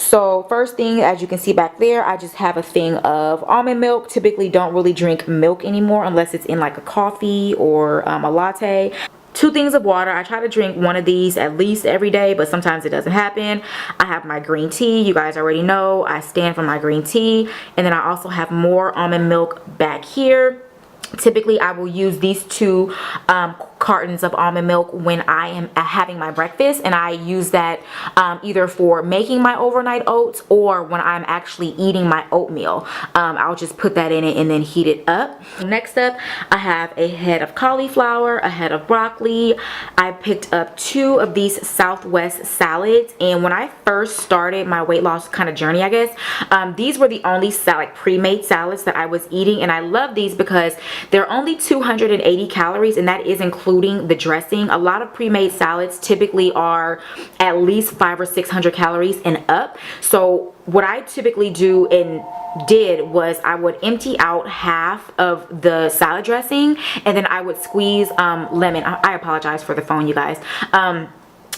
So first thing, as you can see back there, I just have a thing of almond milk. Typically don't really drink milk anymore unless it's in like a coffee or a latte. 2 things of water. I try to drink one of these at least every day, but sometimes it doesn't happen. I have my green tea. You guys already know I stand for my green tea. And then I also have more almond milk back here. Typically, I will use these 2 cartons of almond milk when I am having my breakfast, and I use that either for making my overnight oats or when I'm actually eating my oatmeal. I'll just put that in it and then heat it up. Next up, I have a head of cauliflower, a head of broccoli. I picked up 2 of these Southwest salads, and when I first started my weight loss kind of journey, I guess, these were the only like pre-made salads that I was eating, and I love these because they're only 280 calories, and that is including the dressing. A lot of pre-made salads typically are at least 500 or 600 calories and up. So what I typically do and did was I would empty out half of the salad dressing, and then I would squeeze lemon. I apologize for the phone, you guys.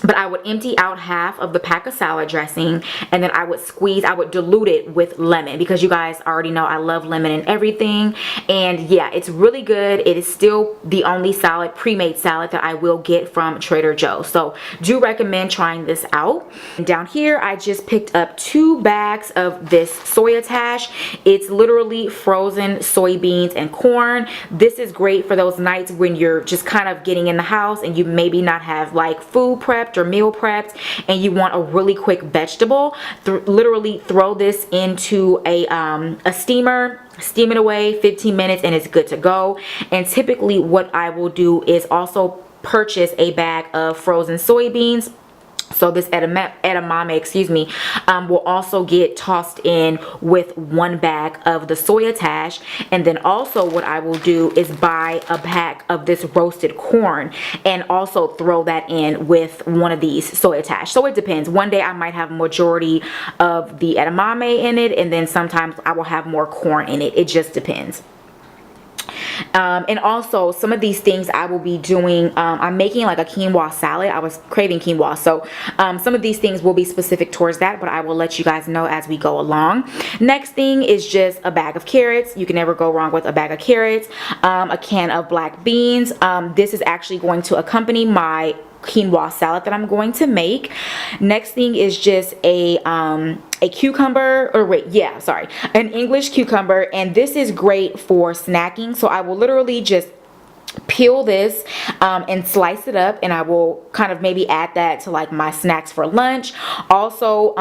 But I would empty out half of the pack of salad dressing, and then I would dilute it with lemon, because you guys already know I love lemon and everything. And yeah, it's really good. It is still the only salad, pre-made salad, that I will get from Trader Joe's. So do recommend trying this out. And down here, I just picked up 2 bags of this soyatash. It's literally frozen soybeans and corn. This is great for those nights when you're just kind of getting in the house and you maybe not have like food prepped or meal prepped, and you want a really quick vegetable. Literally throw this into a steamer, steam it away 15 minutes, and it's good to go. And typically what I will do is also purchase a bag of frozen soybeans. So this edamame, excuse me, will also get tossed in with 1 bag of the soyatash. And then also what I will do is buy a pack of this roasted corn and also throw that in with one of these soyatash. So it depends. One day I might have a majority of the edamame in it, and then sometimes I will have more corn in it. It just depends. And also some of these things I will be doing, I'm making like a quinoa salad. I was craving quinoa, so some of these things will be specific towards that, but I will let you guys know as we go along. Next thing is just a bag of carrots. You can never go wrong with a bag of carrots. A can of black beans. This is actually going to accompany my quinoa salad that I'm going to make. Next thing is just a cucumber, or wait, yeah, sorry, an English cucumber, and this is great for snacking. So I will literally just peel this and slice it up, and I will kind of maybe add that to like my snacks for lunch. Also,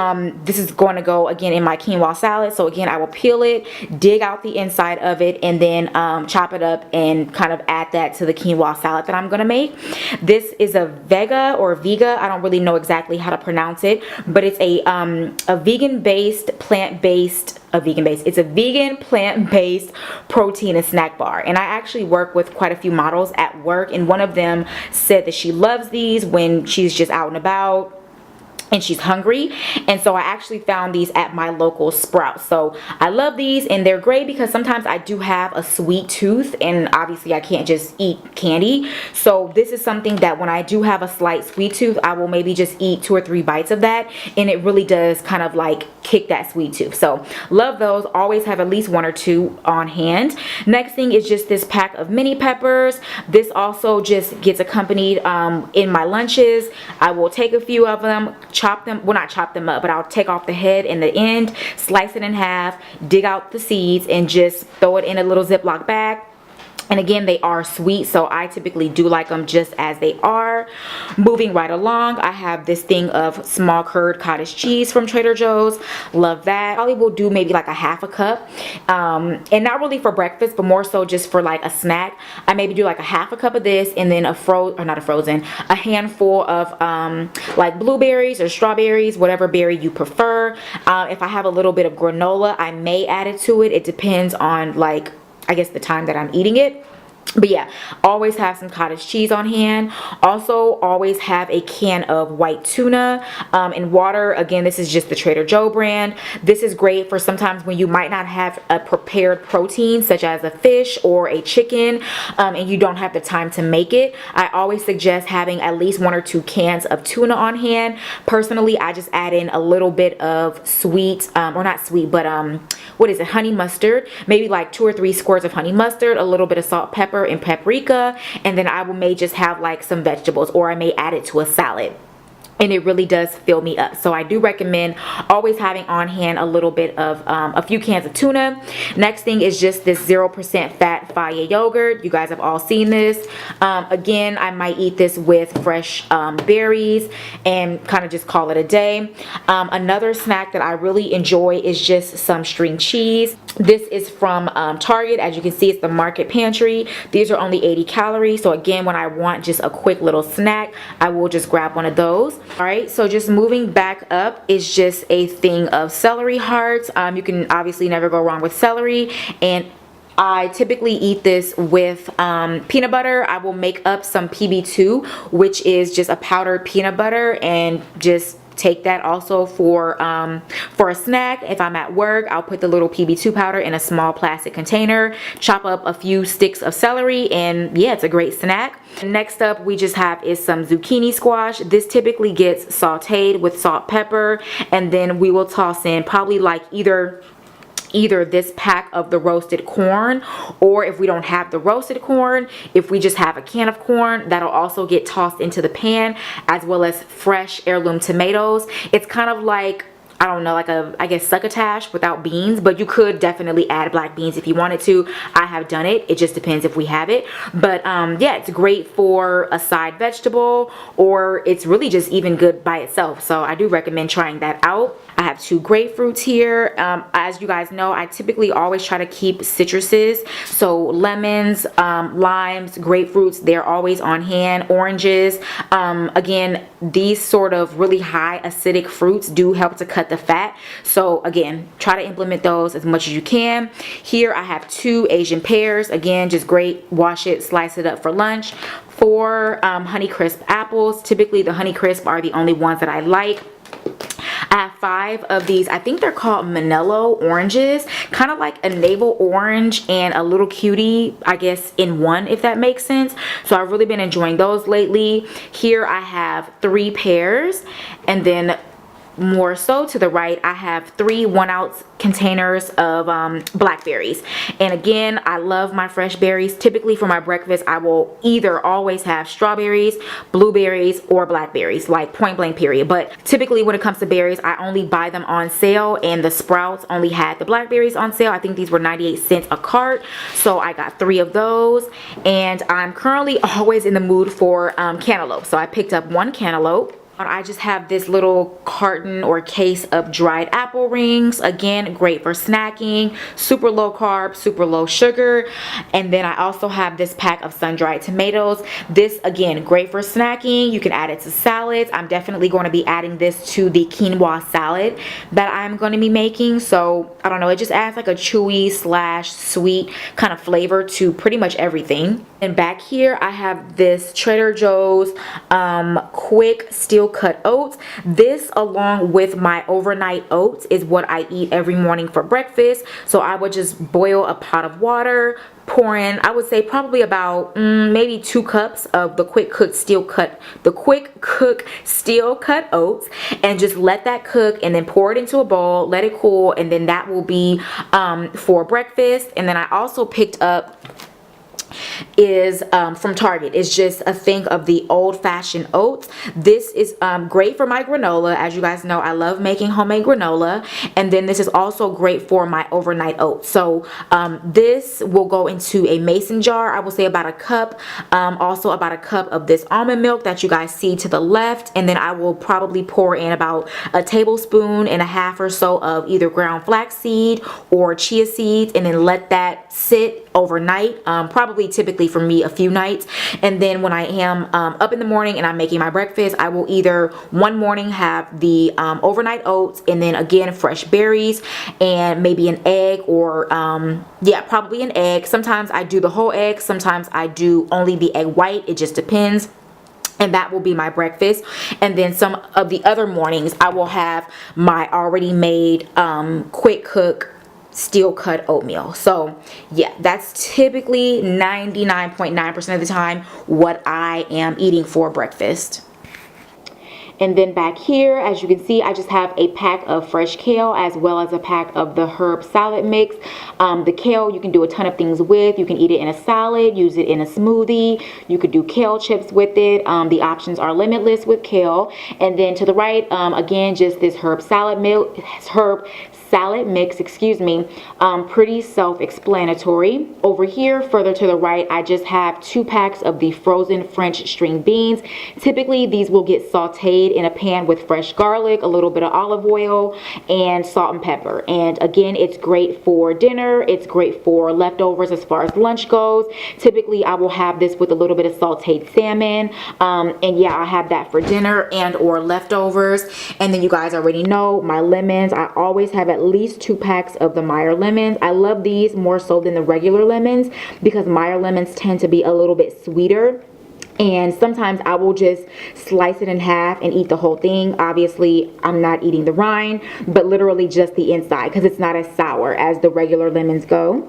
this is going to go again in my quinoa salad. So again, I will peel it, dig out the inside of it, and then chop it up and kind of add that to the quinoa salad that I'm going to make. This is a vega or vega. I don't really know exactly how to pronounce it, but it's a vegan-based, plant-based, it's a vegan plant-based protein and snack bar. And I actually work with quite a few models at work, and one of them said that she loves these when she's just out and about and she's hungry. And so I actually found these at my local Sprouts. So I love these, and they're great because sometimes I do have a sweet tooth, and obviously I can't just eat candy. So this is something that when I do have a slight sweet tooth, I will maybe just eat 2 or 3 bites of that, and it really does kind of like kick that sweet tooth. So love those. Always have at least 1 or 2 on hand. Next thing is just this pack of mini peppers. This also just gets accompanied in my lunches. I will take a few of them, chop them, well, not chop them up, but I'll take off the head and the end, slice it in half, dig out the seeds, and just throw it in a little Ziploc bag. And again, they are sweet, so I typically do like them just as they are. Moving right along, I have this thing of small curd cottage cheese from Trader Joe's. Love that. I probably will do maybe like a half a cup. And not really for breakfast, but more so just for like a snack. I maybe do like a half a cup of this, and then a handful of like blueberries or strawberries, whatever berry you prefer. If I have a little bit of granola, I may add it to it. It depends on, like, I guess, the time that I'm eating it. But yeah, always have some cottage cheese on hand. Also, always have a can of white tuna and water. Again, this is just the Trader Joe brand. This is great for sometimes when you might not have a prepared protein, such as a fish or a chicken, and you don't have the time to make it. I always suggest having at least 1 or 2 cans of tuna on hand. Personally, I just add in a little bit of sweet, or not sweet, but what is it, honey mustard. Maybe like 2 or 3 squirts of honey mustard, a little bit of salt, pepper, and paprika, and then I may just have like some vegetables, or I may add it to a salad. And it really does fill me up. So I do recommend always having on hand a little bit of a few cans of tuna. Next thing is just this 0% fat Faya yogurt. You guys have all seen this. Again, I might eat this with fresh berries and kind of just call it a day. Another snack that I really enjoy is just some string cheese. This is from Target. As you can see, it's the Market Pantry. These are only 80 calories. So again, when I want just a quick little snack, I will just grab one of those. Alright, so just moving back up is just a thing of celery hearts. You can obviously never go wrong with celery, and I typically eat this with peanut butter. I will make up some PB2, which is just a powdered peanut butter, and just take that also for a snack. If I'm at work, I'll put the little PB2 powder in a small plastic container, chop up a few sticks of celery, and yeah, it's a great snack. Next up, we just have is some zucchini squash. This typically gets sauteed with salt, pepper, and then we will toss in probably like either this pack of the roasted corn, or if we don't have the roasted corn, if we just have a can of corn, that'll also get tossed into the pan, as well as fresh heirloom tomatoes. It's kind of like, I don't know, like I guess succotash without beans, but you could definitely add black beans if you wanted to. I have done it. It just depends if we have it. But yeah, it's great for a side vegetable, or it's really just even good by itself. So I do recommend trying that out. I have 2 grapefruits here. As you guys know, I typically always try to keep citruses. So lemons, limes, grapefruits, they're always on hand. Oranges. Again, these sort of really high acidic fruits do help to cut the fat. So again, try to implement those as much as you can. Here I have 2 Asian pears. Again, just great. Wash it, slice it up for lunch. 4 Honeycrisp apples. Typically the Honeycrisp are the only ones that I like. I have 5 of these. I think they're called Manello oranges, kind of like a navel orange and a little cutie, I guess, in one, if that makes sense. So I've really been enjoying those lately. Here I have 3 pears, and then more so to the right, I have 3 1-ounce containers of blackberries. And again, I love my fresh berries. Typically for my breakfast, I will either always have strawberries, blueberries, or blackberries, like point blank period. But typically when it comes to berries, I only buy them on sale, and the Sprouts only had the blackberries on sale. I think these were 98 cents a cart, so I got 3 of those. And I'm currently always in the mood for cantaloupe, so I picked up 1 cantaloupe. I just have this little carton or case of dried apple rings. Again, great for snacking, super low carb, super low sugar. And then I also have this pack of sun-dried tomatoes. This, again, great for snacking. You can add it to salads. I'm definitely going to be adding this to the quinoa salad that I'm going to be making. So I don't know, it just adds like a chewy / sweet kind of flavor to pretty much everything. And back here I have this Trader Joe's quick steel cut oats. This, along with my overnight oats, is what I eat every morning for breakfast. So I would just boil a pot of water, pour in, I would say probably about maybe 2 cups of the quick cook steel cut oats, and just let that cook, and then pour it into a bowl, let it cool, and then that will be for breakfast. And then I also picked up is from Target. It's just a thing of the old-fashioned oats. This is great for my granola. As you guys know, I love making homemade granola. And then this is also great for my overnight oats. So this will go into a mason jar. I will say about a cup. Also about a cup of this almond milk that you guys see to the left. And then I will probably pour in about a tablespoon and a half or so of either ground flaxseed or chia seeds, and then let that sit overnight. Probably typically typically for me a few nights. And then when I am up in the morning and I'm making my breakfast, I will either one morning have the overnight oats, and then again fresh berries and maybe an egg, or yeah, probably an egg. Sometimes I do the whole egg, sometimes I do only the egg white. It just depends. And that will be my breakfast. And then some of the other mornings I will have my already made quick cook steel cut oatmeal. So yeah, that's typically 99.9% of the time what I am eating for breakfast. And then back here, as you can see, I just have a pack of fresh kale as well as a pack of the herb salad mix. The kale you can do a ton of things with. You can eat it in a salad, use it in a smoothie. You could do kale chips with it. The options are limitless with kale. And then to the right, again, just this herb salad mix, excuse me, pretty self-explanatory. Over here, further to the right, I just have 2 packs of the frozen French string beans. Typically, these will get sauteed in a pan with fresh garlic, a little bit of olive oil, and salt and pepper. And again, it's great for dinner. It's great for leftovers as far as lunch goes. Typically, I will have this with a little bit of sauteed salmon. And yeah, I have that for dinner and or leftovers. And then you guys already know my lemons. I always have at least 2 packs of the Meyer lemons. I love these more so than the regular lemons because Meyer lemons tend to be a little bit sweeter. And sometimes I will just slice it in half and eat the whole thing. Obviously, I'm not eating the rind, but literally just the inside because it's not as sour as the regular lemons go.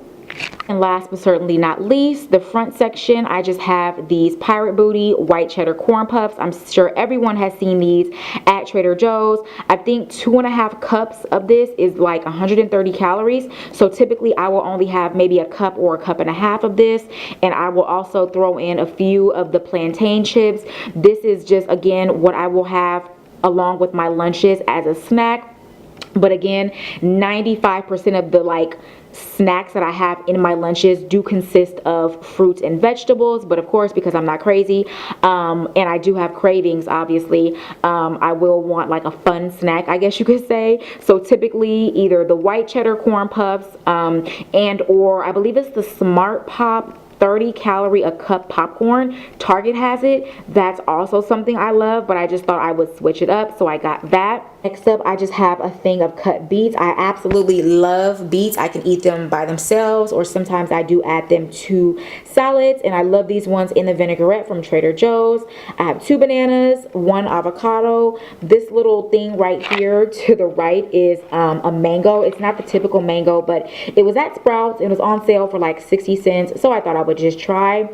And last but certainly not least, the front section, I just have these Pirate Booty white cheddar corn puffs. I'm sure everyone has seen these at Trader Joe's. I think 2.5 cups of this is like 130 calories. So typically I will only have maybe a cup or a cup and a half of this. And I will also throw in a few of the plantain chips. This is just, again, what I will have along with my lunches as a snack. But again, 95% of the snacks that I have in my lunches do consist of fruits and vegetables. But of course, because I'm not crazy and I do have cravings, obviously, I will want like a fun snack, I guess you could say. So typically either the white cheddar corn puffs and or I believe it's the Smart Pop 30 calorie a cup popcorn. Target has it. That's also something I love, but I just thought I would switch it up, so I got that. Next up, I just have a thing of cut beets. I absolutely love beets. I can eat them by themselves, or sometimes I do add them to salads, and I love these ones in the vinaigrette from Trader Joe's. I have 2 bananas, 1 avocado. This little thing right here to the right is a mango. It's not the typical mango, but it was at Sprouts. It was on sale for like 60 cents, so I thought I would just try.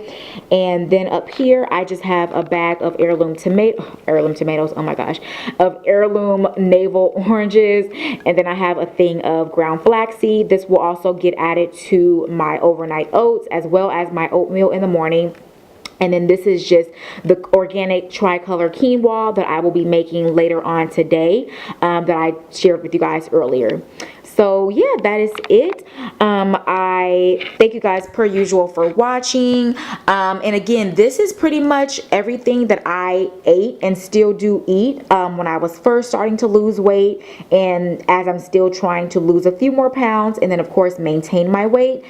And then up here, I just have a bag of heirloom tomatoes, oh my gosh, of heirloom navel oranges. And then I have a thing of ground flaxseed. This will also get added to my overnight oats as well as my oatmeal in the morning. And then this is just the organic tricolor quinoa that I will be making later on today that I shared with you guys earlier. So yeah, that is it. I thank you guys per usual for watching. And again, this is pretty much everything that I ate and still do eat when I was first starting to lose weight, and as I'm still trying to lose a few more pounds and then of course maintain my weight.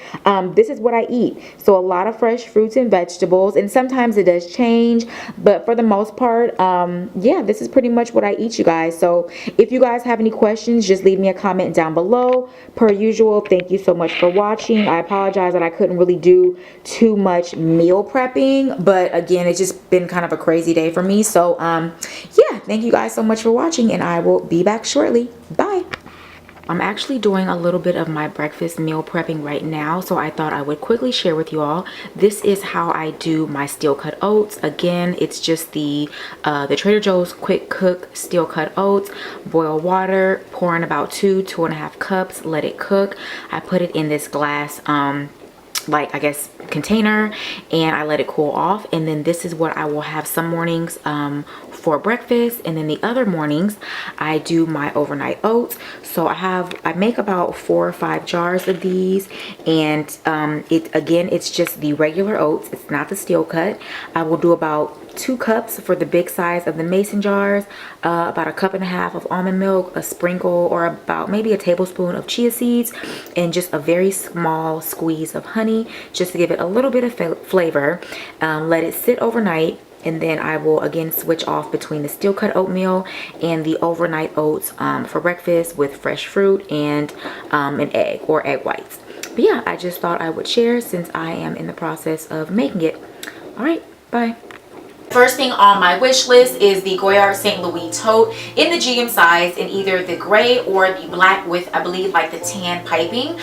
This is what I eat. So a lot of fresh fruits and vegetables, and sometimes it does change, but for the most part, yeah, this is pretty much what I eat, you guys. So if you guys have any questions, just leave me a comment down below. Per usual, thank you so much for watching. I apologize that I couldn't really do too much meal prepping, but again, it's just been kind of a crazy day for me. So yeah, thank you guys so much for watching, and I will be back shortly. Bye. I'm actually doing a little bit of my breakfast meal prepping right now, so I thought I would quickly share with you all. This is how I do my steel cut oats. Again, it's just the Trader Joe's quick cook steel cut oats. Boil water, pour in about 2.5 cups, let it cook. I put it in this glass I guess container, and I let it cool off. And then this is what I will have some mornings for breakfast, and then the other mornings I do my overnight oats. So I make about 4 or 5 jars of these, and again, it's just the regular oats. It's not the steel cut. I will do about 2 cups for the big size of the mason jars, about 1.5 cups of almond milk, a sprinkle or about maybe a tablespoon of chia seeds, and just a very small squeeze of honey just to give it a little bit of flavor. Let it sit overnight, and then I will again switch off between the steel cut oatmeal and the overnight oats for breakfast with fresh fruit and an egg or egg whites. But yeah, I just thought I would share since I am in the process of making it. All right, bye. First thing on my wish list is the Goyard St. Louis tote in the GM size in either the gray or the black with, I believe, like the tan piping.